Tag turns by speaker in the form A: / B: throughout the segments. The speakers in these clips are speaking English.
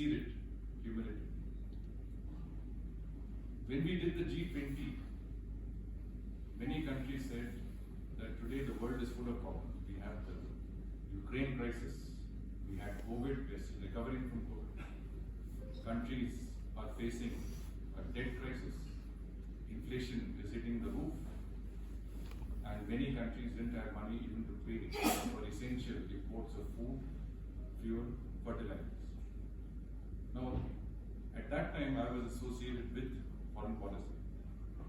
A: exceeded cumulatively. When we did the G20, many countries said that today the world is full of problems. We have the Ukraine crisis, we had COVID, we are still recovering from COVID. Countries are facing a debt crisis, inflation is hitting the roof, and many countries didn't have money even to pay for essential imports of food, fuel, fertilizers. Now, at that time I was associated with foreign policy.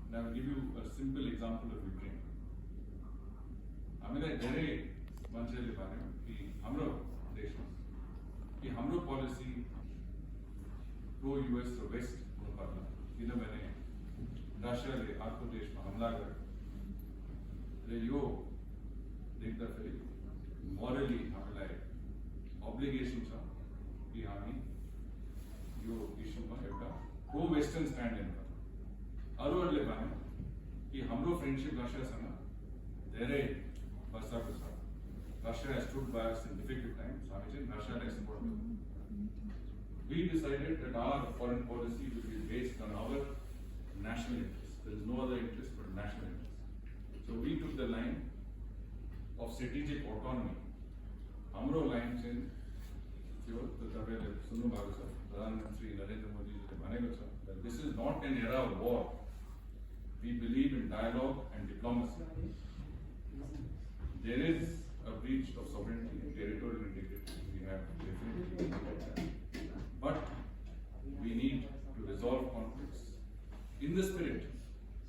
A: And I will give you a simple example of Ukraine. हमें धेरै मान्छेले भन्यो कि हाम्रो देशमा कि हाम्रो policy pro US र waste हुनु पर्ला किनभने रसियाले अर्को देशमा हमला गर्यो र यो देख्दाखेरि मोरली हामीलाई अब्लिगेसन छ कि हामी यो इस्युमा एउटा प्रो वेस्टर्न स्ट्यान्ड लिनु पर्छ। अरूहरूले भन्यो कि हाम्रो फ्रेन्डशिप रसियासँग धेरै वर्षको छ। Russia has stood by us in difficult times. हामी चाहिँ रसियालाई सपोर्ट गर्छौँ। We decided that our foreign policy will be based on our national interest. There is no other interest but national interest. So we took the line of strategic autonomy. हाम्रो line चाहिँ थियो त तपाईले सुन्नु भएको छ प्रधानमन्त्री नरेन्द्र मोदीजीले भनेको छ that this is not an era of war. We believe in dialogue and diplomacy. There is a breach of sovereignty and territorial integrity. We have definitely looked at that. But we need to resolve conflicts in the spirit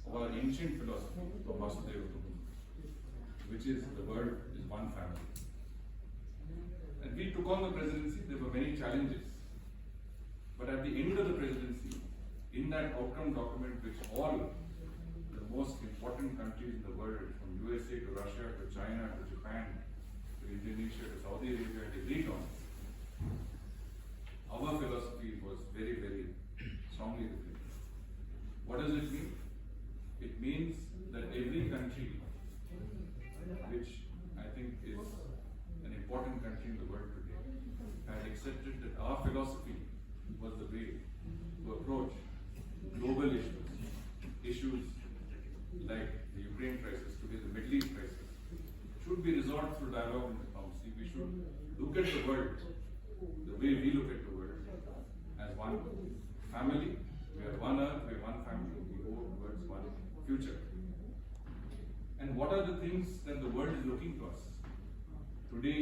A: of our ancient philosophy of Vasudeva Kutumbakam, which is the world is one family. And we took on the presidency, there were many challenges. But at the end of the presidency, in that outcome document which all the most important countries in the world, from USA to Russia to China to Japan to Indonesia to Saudi Arabia, had agreed on, our philosophy was very, very strongly reflected. What does it mean? It means that every country, which I think is an important country in the world today, had accepted that our philosophy was the way to approach global issues like the Ukraine crisis, today the Middle East crisis, should be resolved through dialogue and diplomacy. We should look at the world the way we look at the world, as one family. We are one earth, we are one family, we go towards one future. And what are the things that the world is looking to us? Today,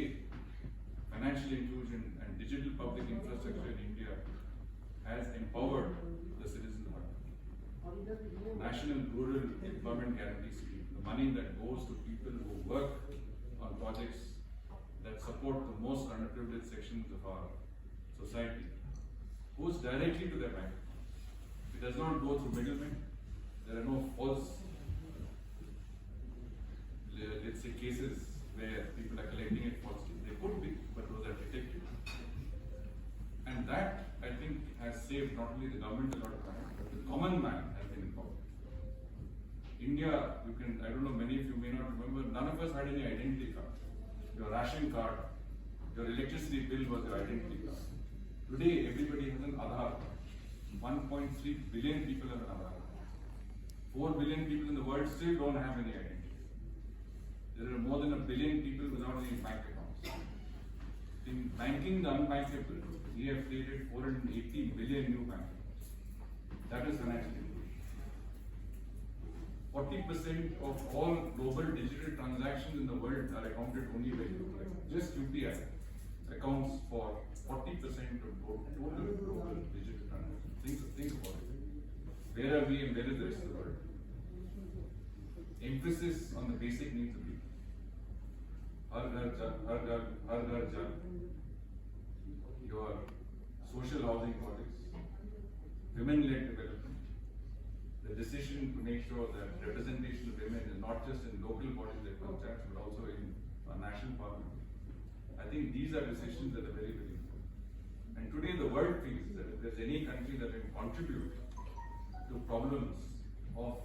A: financial inclusion and digital public infrastructure in India has empowered the citizens. National Rural Employment Guarantee Scheme, the money that goes to people who work on projects that support the most underprivileged sections of our society, goes directly to their bank. It does not go through middlemen. There are no false, let's say, cases where people are collecting it falsely. They could be, but those are detected. And that, I think, has saved not only the government a lot of time, but the common man has been empowered. India, I don't know, many of you may not remember, none of us had any identity card. Your ration card, your electricity bill was your identity card. Today, everybody has an Aadhaar card. 1.3 billion people have an Aadhaar card. 4 billion people in the world still don't have any identity. There are more than 1 billion people without any bank accounts. In banking the unbankable, we have created 480 billion new bank accounts. That is financial inclusion. 40% of all global digital transactions in the world are accounted only by UPI. Just UPI accounts for 40% of total global digital transactions. Think about it. Where are we and where is the rest of the world? Emphasis on the basic needs of people. Har ghar jal, har ghar jal. Your social housing projects, women-led development, the decision to make sure that representation of women is not just in local bodies like panchayats but also in our national parliament. I think these are decisions that are very, very important. And today the world feels that if there's any country that can contribute to problems of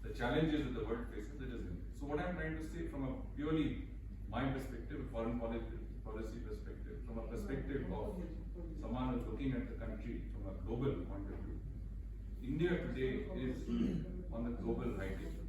A: the challenges that the world faces, it is India. So what I'm trying to say from a purely my perspective, foreign policy policy perspective, from a perspective of someone who's looking at the country from a global point of view, India today is on the global high table.